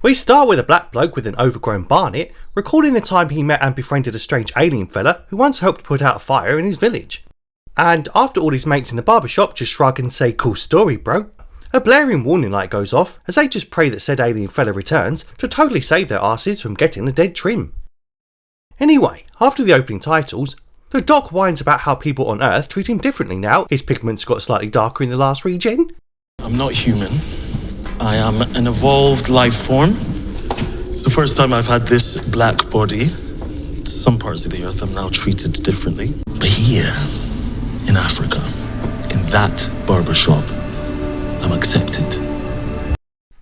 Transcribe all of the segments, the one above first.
We start with a black bloke with an overgrown barnet, recalling the time he met and befriended a strange alien fella who once helped put out a fire in his village. And after all his mates in the barbershop just shrug and say, "Cool story, bro," a blaring warning light goes off as they just pray that said alien fella returns to totally save their asses from getting a dead trim. Anyway, after the opening titles, the doc whines about how people on Earth treat him differently now his pigments got slightly darker in the last regen. I'm not human. I am an evolved life form. It's the first time I've had this black body. Some parts of the Earth I'm now treated differently. But here, in Africa, in that barbershop, I'm accepted.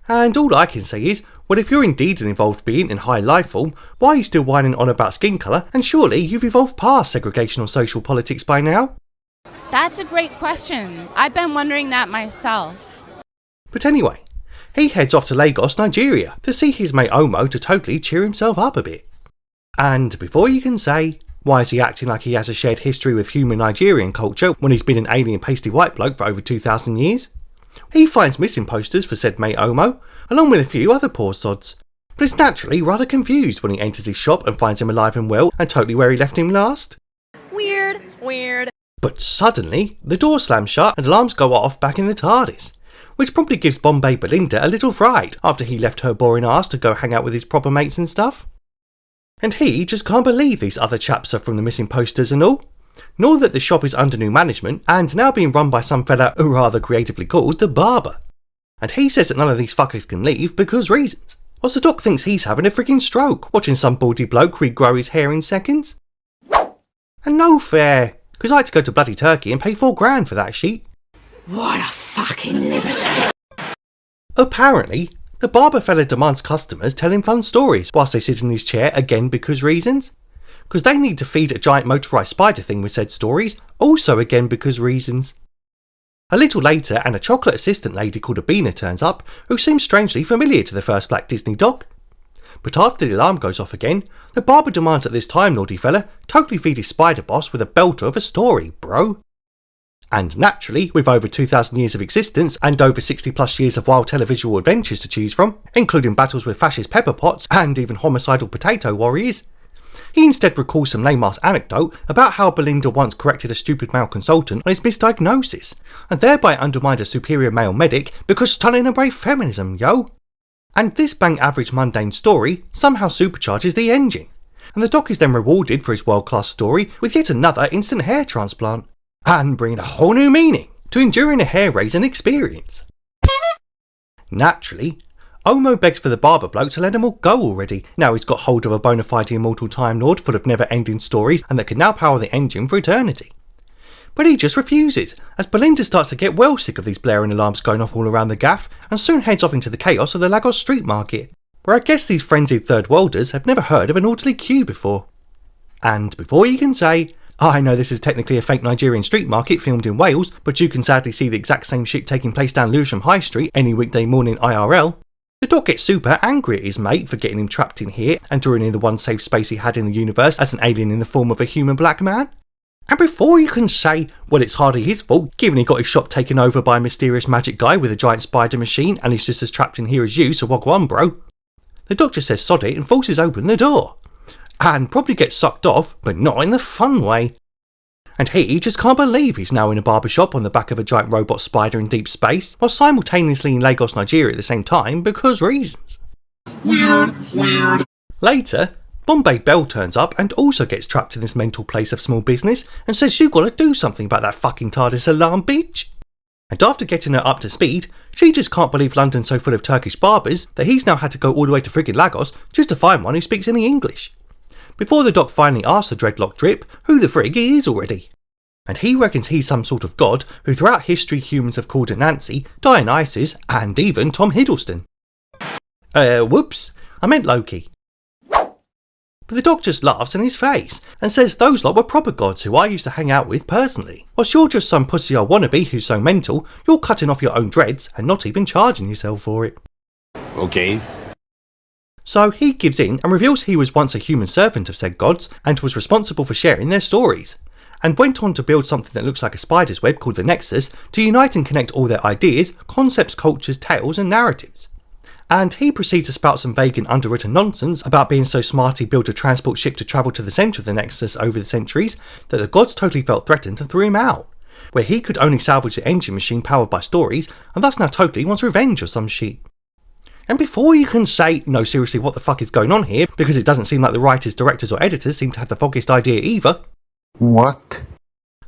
And all I can say is, well, if you're indeed an evolved being in high life form, why are you still whining on about skin colour? And surely you've evolved past segregation or social politics by now? That's a great question. I've been wondering that myself. But anyway, he heads off to Lagos, Nigeria to see his mate Omo to totally cheer himself up a bit. And before you can say, why is he acting like he has a shared history with human Nigerian culture when he's been an alien pasty white bloke for over 2,000 years? He finds missing posters for said mate Omo, along with a few other poor sods, but is naturally rather confused when he enters his shop and finds him alive and well and totally where he left him last. Weird. But suddenly, the door slams shut and alarms go off back in the TARDIS, which promptly gives Bombay Belinda a little fright after he left her boring ass to go hang out with his proper mates and stuff. And he just can't believe these other chaps are from the missing posters and all, nor that the shop is under new management and now being run by some fella who rather creatively called the Barber. And he says that none of these fuckers can leave because reasons. Whilst the doc thinks he's having a freaking stroke, watching some baldy bloke regrow his hair in seconds. And no fair, because I had to go to bloody Turkey and pay $4,000 for that sheet. What a fucking liberty. Apparently, the barber fella demands customers tell him fun stories whilst they sit in his chair again because reasons. Because they need to feed a giant motorised spider thing with said stories, also again because reasons. A little later, and a chocolate assistant lady called Abina turns up, who seems strangely familiar to the first Black Disney doc. But after the alarm goes off again, the barber demands that this time, naughty fella, totally feed his spider boss with a belter of a story, bro. And naturally, with over 2,000 years of existence and over 60 plus years of wild televisual adventures to choose from, including battles with fascist pepper pots and even homicidal potato warriors, he instead recalls some lame-ass anecdote about how Belinda once corrected a stupid male consultant on his misdiagnosis, and thereby undermined a superior male medic because stunning and brave feminism, yo! And this bang-average mundane story somehow supercharges the engine, and the doc is then rewarded for his world-class story with yet another instant hair transplant, and bringing a whole new meaning to enduring a hair-raising experience. Naturally, Omo begs for the barber bloke to let them all go already, now he's got hold of a bona fide immortal Time Lord full of never-ending stories and that can now power the engine for eternity. But he just refuses, as Belinda starts to get well sick of these blaring alarms going off all around the gaff and soon heads off into the chaos of the Lagos street market, where I guess these frenzied third-worlders have never heard of an orderly queue before. And before you can say, I know this is technically a fake Nigerian street market filmed in Wales, but you can sadly see the exact same shit taking place down Lewisham High Street any weekday morning IRL, the doc gets super angry at his mate for getting him trapped in here and drawing in the one safe space he had in the universe as an alien in the form of a human black man. And before you can say, well, it's hardly his fault, given he got his shop taken over by a mysterious magic guy with a giant spider machine and he's just as trapped in here as you, so wagwan bro, the doc just says sod it and forces open the door. And probably gets sucked off, but not in the fun way. And he just can't believe he's now in a barbershop on the back of a giant robot spider in deep space, while simultaneously in Lagos, Nigeria at the same time because reasons. Weird. Later, Bombay Belle turns up and also gets trapped in this mental place of small business and says you gotta do something about that fucking TARDIS alarm, bitch. And after getting her up to speed, she just can't believe London's so full of Turkish barbers that he's now had to go all the way to friggin' Lagos just to find one who speaks any English. Before the doc finally asks the dreadlock drip who the frig he is already. And he reckons he's some sort of god who throughout history humans have called Anansi, Dionysus, and even Tom Hiddleston. Whoops, I meant Loki. But the doc just laughs in his face and says those lot were proper gods who I used to hang out with personally, whilst you're just some pussy old wannabe who's so mental you're cutting off your own dreads and not even charging yourself for it. Okay. So he gives in and reveals he was once a human servant of said gods and was responsible for sharing their stories, and went on to build something that looks like a spider's web called the Nexus to unite and connect all their ideas, concepts, cultures, tales and narratives. and he proceeds to spout some vague and underwritten nonsense about being so smart he built a transport ship to travel to the centre of the Nexus over the centuries that the gods totally felt threatened and threw him out, where he could only salvage the engine machine powered by stories, and thus now totally wants revenge or some shit. And before you can say, no seriously, what the fuck is going on here, because it doesn't seem like the writers, directors or editors seem to have the foggiest idea either. What?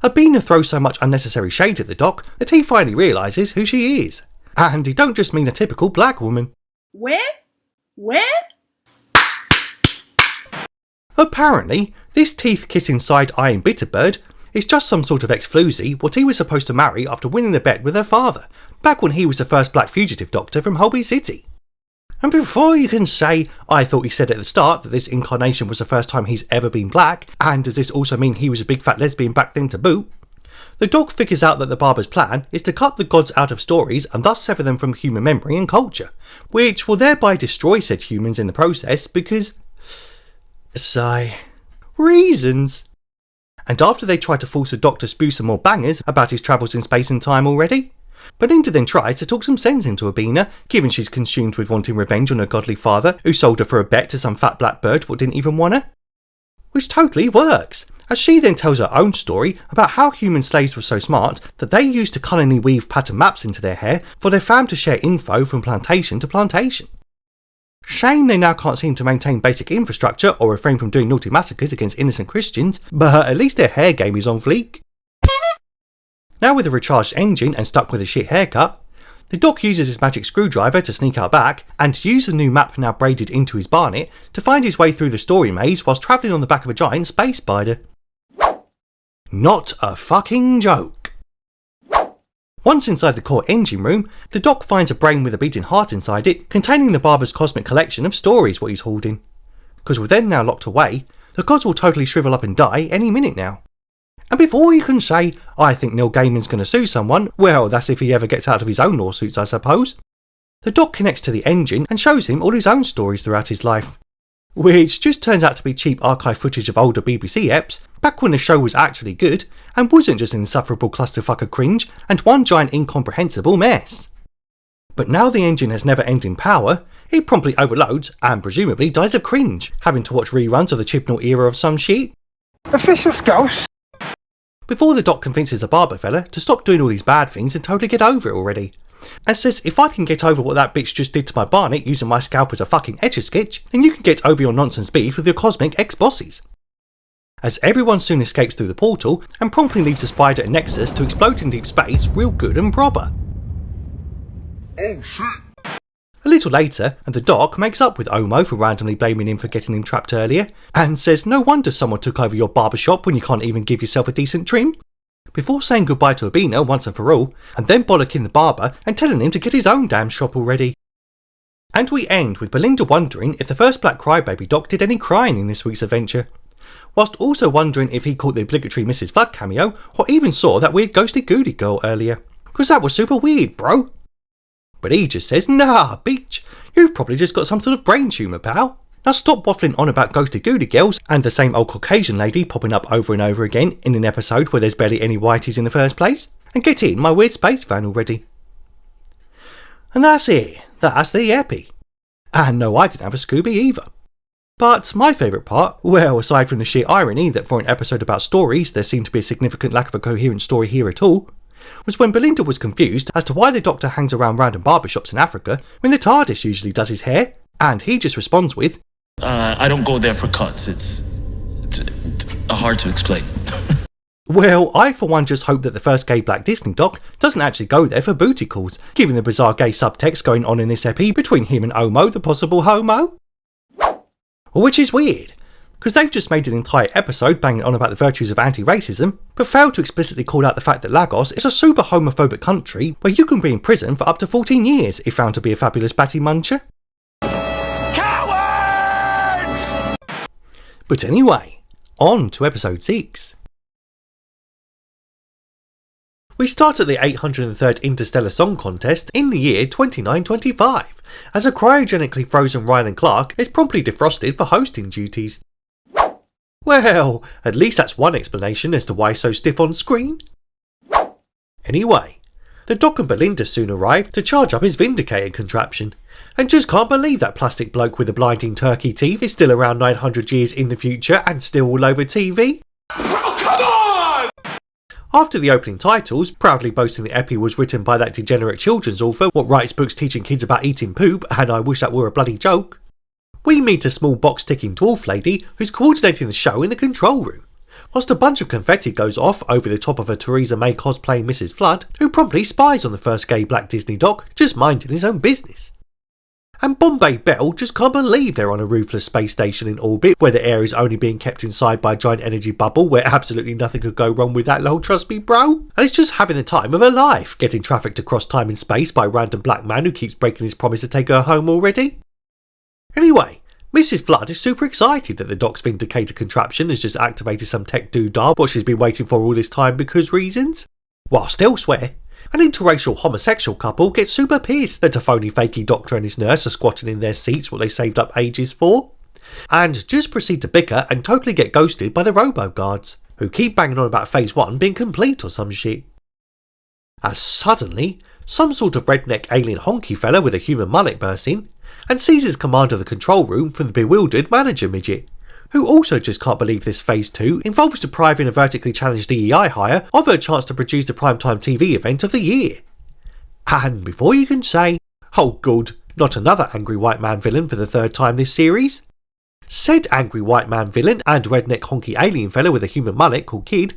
Abina throws so much unnecessary shade at the doc that he finally realises who she is. And he don't just mean a typical black woman. Where? Apparently, this teeth-kissing side-eyeing bitterbird is just some sort of ex-floozy what he was supposed to marry after winning a bet with her father, back when he was the first black fugitive doctor from Holby City. And before you can say, I thought he said at the start that this incarnation was the first time he's ever been black, and does this also mean he was a big fat lesbian back then to boot? The doc figures out that the barber's plan is to cut the gods out of stories and thus sever them from human memory and culture, which will thereby destroy said humans in the process because... sigh. Reasons. And after they try to force the doc to spew some more bangers about his travels in space and time already, Belinda then tries to talk some sense into Abina, given she's consumed with wanting revenge on her godly father, who sold her for a bet to some fat black bird what didn't even want her. Which totally works, as she then tells her own story about how human slaves were so smart that they used to cunningly weave pattern maps into their hair for their fam to share info from plantation to plantation. Shame they now can't seem to maintain basic infrastructure or refrain from doing naughty massacres against innocent Christians, but at least their hair game is on fleek. Now with a recharged engine and stuck with a shit haircut, the doc uses his magic screwdriver to sneak out back and to use the new map now braided into his barnet to find his way through the story maze whilst travelling on the back of a giant space spider. Not a fucking joke. Once inside the core engine room, the doc finds a brain with a beating heart inside it containing the barber's cosmic collection of stories what he's holding. Because with them now locked away, the gods will totally shrivel up and die any minute now. And before you can say, I think Neil Gaiman's going to sue someone, well, that's if he ever gets out of his own lawsuits, I suppose. The doc connects to the engine and shows him all his own stories throughout his life. Which just turns out to be cheap archive footage of older BBC eps, back when the show was actually good, and wasn't just an insufferable clusterfuck of cringe and one giant incomprehensible mess. But now the engine has never-ending power, it promptly overloads and presumably dies of cringe, having to watch reruns of the Chibnall era of some shit. Official Scouse? Before the doc convinces the barber fella to stop doing all these bad things and totally get over it already, and says if I can get over what that bitch just did to my barnet using my scalp as a fucking etch-a-sketch, then you can get over your nonsense beef with your cosmic ex-bosses. As everyone soon escapes through the portal and promptly leaves the spider and Nexus to explode in deep space real good and proper. Oh shit. A little later, and the doc makes up with Omo for randomly blaming him for getting him trapped earlier, and says no wonder someone took over your barbershop when you can't even give yourself a decent trim, before saying goodbye to Abina once and for all, and then bollocking the barber and telling him to get his own damn shop already. And we end with Belinda wondering if the first black crybaby doc did any crying in this week's adventure, whilst also wondering if he caught the obligatory Mrs. Flood cameo, or even saw that weird ghosty goody girl earlier, because that was super weird, bro. But he just says, nah, bitch, you've probably just got some sort of brain tumour, pal. Now stop waffling on about ghosty goody girls and the same old Caucasian lady popping up over and over again in an episode where there's barely any whiteys in the first place, and get in my weird space van already. And that's it. That's the epi. And no, I didn't have a Scooby either. But my favourite part, well, aside from the sheer irony that for an episode about stories there seemed to be a significant lack of a coherent story here at all, was when Belinda was confused as to why the doctor hangs around random barbershops in Africa when the TARDIS usually does his hair, and he just responds with, I don't go there for cuts. It's hard to explain. Well, I for one just hope that the first gay black Disney doc doesn't actually go there for booty calls, given the bizarre gay subtext going on in this epi between him and Omo, the possible homo. Which is weird, because they've just made an entire episode banging on about the virtues of anti-racism, but failed to explicitly call out the fact that Lagos is a super homophobic country where you can be in prison for up to 14 years if found to be a fabulous batty muncher. Cowards! But anyway, on to episode 6. We start at the 803rd Interstellar Song Contest in the year 2925, as a cryogenically frozen Ryan Clark is promptly defrosted for hosting duties. Well, at least that's one explanation as to why he's so stiff on screen. Anyway, the Doc and Belinda soon arrive to charge up his Vindicator contraption, and just can't believe that plastic bloke with the blinding turkey teeth is still around 900 years in the future and still all over TV. After the opening titles, proudly boasting the epi was written by that degenerate children's author what writes books teaching kids about eating poop, and I wish that were a bloody joke, we meet a small box-ticking dwarf lady who's coordinating the show in the control room, whilst a bunch of confetti goes off over the top of a Theresa May cosplaying Mrs. Flood, who promptly spies on the first gay black Disney doc, just minding his own business. And Bombay Bell just can't believe they're on a roofless space station in orbit where the air is only being kept inside by a giant energy bubble where absolutely nothing could go wrong with that lol, trust me bro. And it's just having the time of her life, getting trafficked across time and space by a random black man who keeps breaking his promise to take her home already. Anyway, Mrs. Flood is super excited that the doc's vindicator contraption has just activated some tech doodah what she's been waiting for all this time because reasons. Whilst elsewhere, an interracial homosexual couple gets super pissed that a phony fakey doctor and his nurse are squatting in their seats what they saved up ages for, and just proceed to bicker and totally get ghosted by the robo-guards, who keep banging on about phase 1 being complete or some shit. As suddenly, some sort of redneck alien honky fella with a human mullet bursts in, and seizes command of the control room from the bewildered manager midget, who also just can't believe this phase 2 involves depriving a vertically challenged DEI hire of her chance to produce the primetime TV event of the year. And before you can say, oh good, not another angry white man villain for the third time this series, said angry white man villain and redneck honky alien fella with a human mullet called Kid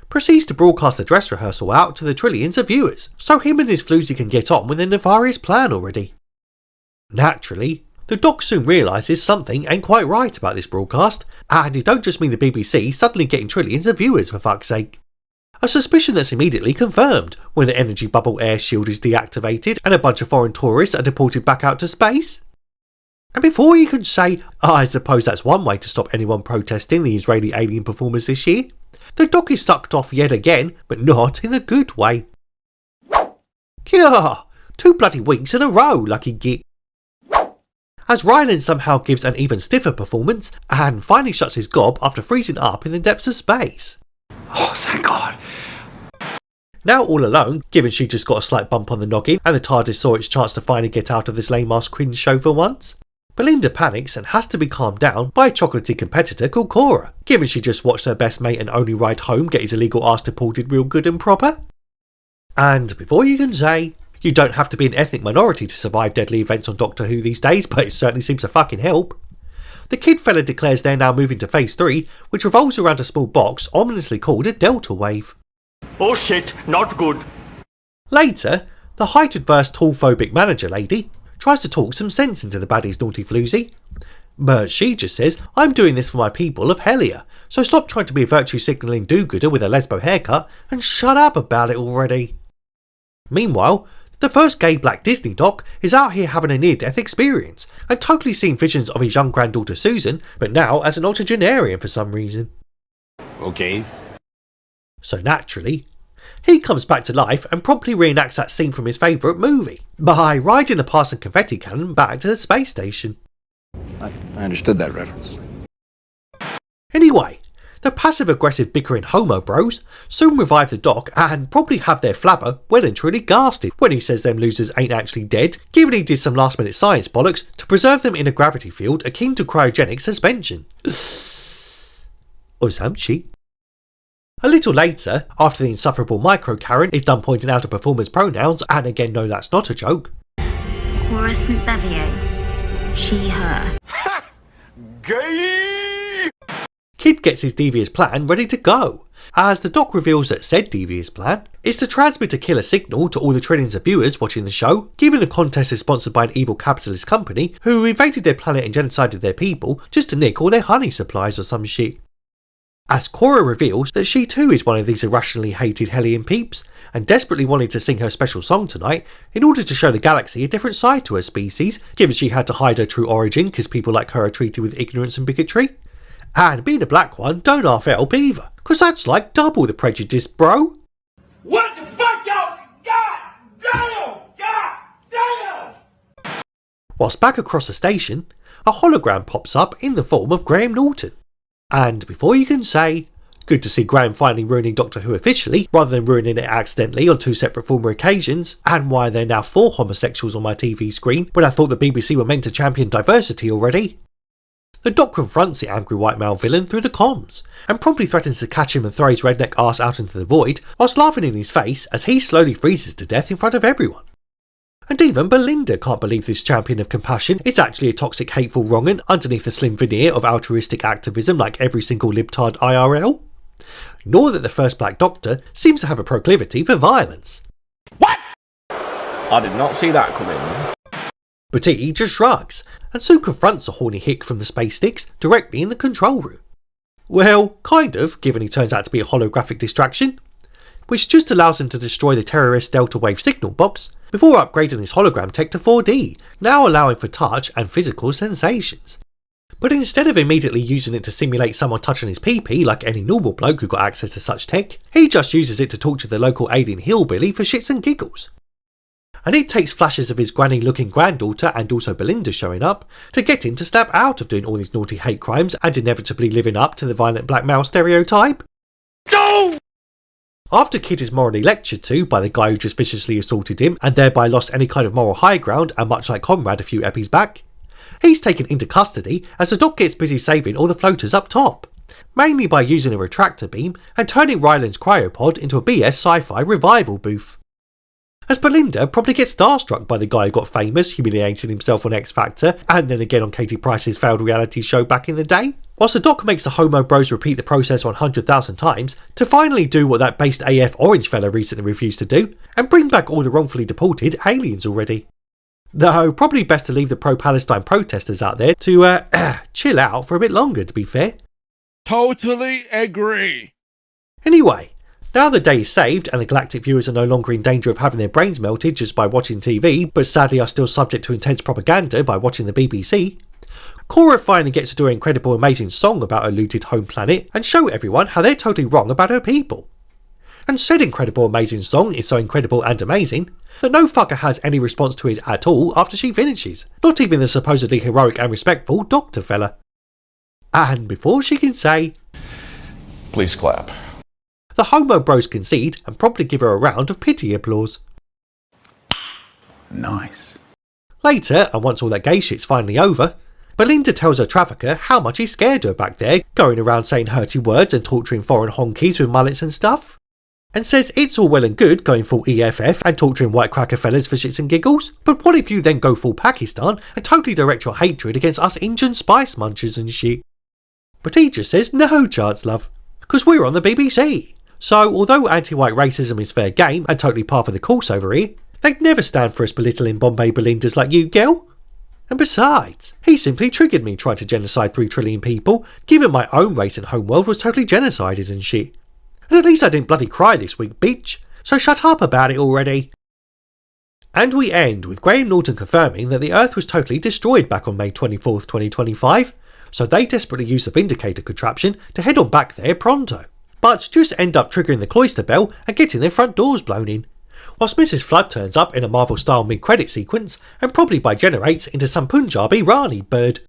proceeds to broadcast the dress rehearsal out to the trillions of viewers, so him and his floozy can get on with their nefarious plan already. Naturally, the doc soon realises something ain't quite right about this broadcast, and it don't just mean the BBC suddenly getting trillions of viewers for fuck's sake. A suspicion that's immediately confirmed when the energy bubble air shield is deactivated and a bunch of foreign tourists are deported back out to space. And before you can say, I suppose that's one way to stop anyone protesting the Israeli alien performers this year, the doc is sucked off yet again, but not in a good way. Kyah! 2 bloody weeks in a row, lucky git. As Ryland somehow gives an even stiffer performance and finally shuts his gob after freezing up in the depths of space. Oh, thank God. Now all alone, given she just got a slight bump on the noggin and the TARDIS saw its chance to finally get out of this lame-ass cringe show for once, Belinda panics and has to be calmed down by a chocolatey competitor called Cora, given she just watched her best mate and only ride home get his illegal ass deported real good and proper. And before you can say, you don't have to be an ethnic minority to survive deadly events on Doctor Who these days, but it certainly seems to fucking help, the kid fella declares they're now moving to phase 3, which revolves around a small box ominously called a delta wave. Oh shit, not good. Later, the height-adverse tall-phobic manager lady tries to talk some sense into the baddie's naughty floozy, but she just says, I'm doing this for my people of Hellier, so stop trying to be a virtue-signalling do-gooder with a lesbo haircut and shut up about it already. Meanwhile, the first gay black Disney doc is out here having a near-death experience and totally seeing visions of his young granddaughter Susan, but now as an octogenarian for some reason. Okay. So naturally, he comes back to life and promptly reenacts that scene from his favourite movie by riding a passing confetti cannon back to the space station. I understood that reference. Anyway, the passive-aggressive bickering homo bros soon revive the doc and probably have their flabber well and truly gassed when he says them losers ain't actually dead, given he did some last-minute science bollocks to preserve them in a gravity field akin to cryogenic suspension. Or some shit. A little later, after the insufferable micro-Karen is done pointing out a performer's pronouns, and again no that's not a joke. Cora St. Bevier. She, her. Gay! Kid gets his devious plan ready to go, as the doc reveals that said devious plan is to transmit a killer signal to all the trillions of viewers watching the show, given the contest is sponsored by an evil capitalist company who invaded their planet and genocided their people just to nick all their honey supplies or some shit. As Cora reveals that she too is one of these irrationally hated Hellion peeps, and desperately wanted to sing her special song tonight in order to show the galaxy a different side to her species, given she had to hide her true origin because people like her are treated with ignorance and bigotry. And being a black one don't half help either, cause that's like double the prejudice, bro. What the fuck, y'all? God damn! God damn! Whilst back across the station, a hologram pops up in the form of Graham Norton. And before you can say, Good to see Graham finally ruining Doctor Who officially, rather than ruining it accidentally on 2 separate former occasions, and why there are now 4 homosexuals on my TV screen when I thought the BBC were meant to champion diversity already. The Doc confronts the angry white male villain through the comms, and promptly threatens to catch him and throw his redneck arse out into the void, whilst laughing in his face as he slowly freezes to death in front of everyone. And even Belinda can't believe this champion of compassion is actually a toxic hateful wrong'un underneath the slim veneer of altruistic activism like every single libtard IRL. Nor that the first Black Doctor seems to have a proclivity for violence. What? I did not see that coming. But he just shrugs, and soon confronts a horny hick from the space sticks directly in the control room. Well, kind of, given he turns out to be a holographic distraction, which just allows him to destroy the terrorist Delta Wave signal box before upgrading his hologram tech to 4D, now allowing for touch and physical sensations. But instead of immediately using it to simulate someone touching his pee-pee like any normal bloke who got access to such tech, he just uses it to torture the local alien hillbilly for shits and giggles. And it takes flashes of his granny-looking granddaughter and also Belinda showing up to get him to snap out of doing all these naughty hate crimes and inevitably living up to the violent black male stereotype. No! After Kid is morally lectured to by the guy who just viciously assaulted him and thereby lost any kind of moral high ground, and much like Conrad a few epis back, he's taken into custody as the Doc gets busy saving all the floaters up top, mainly by using a retractor beam and turning Ryland's cryopod into a BS sci-fi revival booth. As Belinda probably gets starstruck by the guy who got famous humiliating himself on X Factor and then again on Katie Price's failed reality show back in the day, whilst the Doc makes the homo bros repeat the process 100,000 times to finally do what that based AF orange fella recently refused to do and bring back all the wrongfully deported aliens already. Though probably best to leave the pro-Palestine protesters out there to chill out for a bit longer, to be fair. Totally agree. Anyway, now the day is saved and the galactic viewers are no longer in danger of having their brains melted just by watching TV, but sadly are still subject to intense propaganda by watching the BBC, Cora finally gets to do an incredible amazing song about her looted home planet and show everyone how they're totally wrong about her people. And said incredible amazing song is so incredible and amazing that no fucker has any response to it at all after she finishes, not even the supposedly heroic and respectful Doctor fella. And before she can say, Please clap. the homo bros concede and promptly give her a round of pity applause. Nice. Later, and once all that gay shit's finally over, Belinda tells her trafficker how much he scared her back there, going around saying hurty words and torturing foreign honkies with mullets and stuff, and says it's all well and good going full EFF and torturing white cracker fellas for shits and giggles, but what if you then go full Pakistan and totally direct your hatred against us Indian spice munchers and shit? But he just says no chance, love, because we're on the BBC. So although anti-white racism is fair game and totally par for the course over here, they'd never stand for us belittling Bombay Belindas like you, girl. And besides, he simply triggered me trying to genocide 3 trillion people, given my own race and homeworld was totally genocided and shit. And at least I didn't bloody cry this week, bitch, so shut up about it already. And we end with Graham Norton confirming that the Earth was totally destroyed back on May 24th, 2025, so they desperately use the Vindicator contraption to head on back there pronto, but just end up triggering the cloister bell and getting their front doors blown in, whilst Mrs. Flood turns up in a Marvel-style mid-credit sequence and probably degenerates into some Punjabi Rani bird.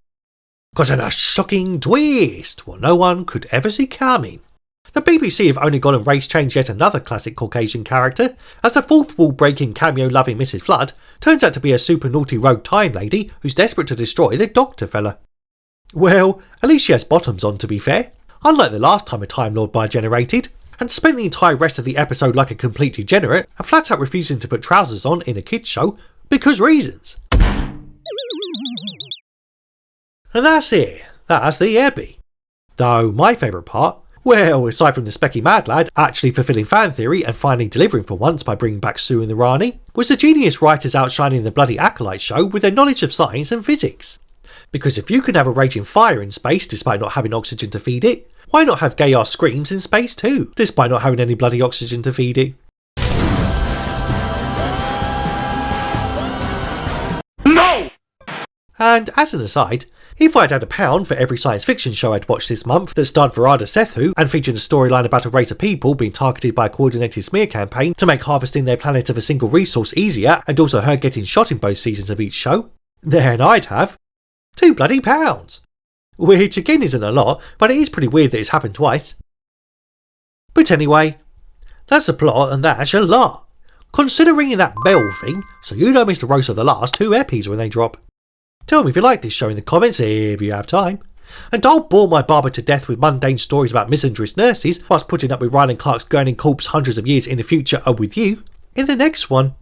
Causing a shocking twist, what no one could ever see coming. The BBC have only gone and race-changed yet another classic Caucasian character, as the fourth wall-breaking cameo-loving Mrs. Flood turns out to be a super naughty rogue time lady who's desperate to destroy the Doctor fella. Well, at least she has bottoms on, to be fair, unlike the last time a Time Lord bi-generated, and spent the entire rest of the episode like a complete degenerate and flat out refusing to put trousers on in a kids show because reasons. And that's it. That's the Abbey. Though my favourite part, well, aside from the specky mad lad actually fulfilling fan theory and finally delivering for once by bringing back Sue and the Rani, was the genius writers outshining the bloody Acolyte show with their knowledge of science and physics. Because if you can have a raging fire in space despite not having oxygen to feed it, why not have gay-ass screams in space too, despite not having any bloody oxygen to feed it? No! And as an aside, if I'd had £1 for every science fiction show I'd watched this month that starred Varada Sethu and featured a storyline about a race of people being targeted by a coordinated smear campaign to make harvesting their planet of a single resource easier and also her getting shot in both seasons of each show, then I'd have £2 bloody. Which again isn't a lot, but it is pretty weird that it's happened twice. But anyway, that's the plot and that's your lot. Consider ringing that bell thing so you don't miss the roast of the last 2 epis when they drop. Tell me if you like this show in the comments if you have time. And don't bore my barber to death with mundane stories about misandrist nurses whilst putting up with Ryland Clark's gurning corpse hundreds of years in the future with you in the next one.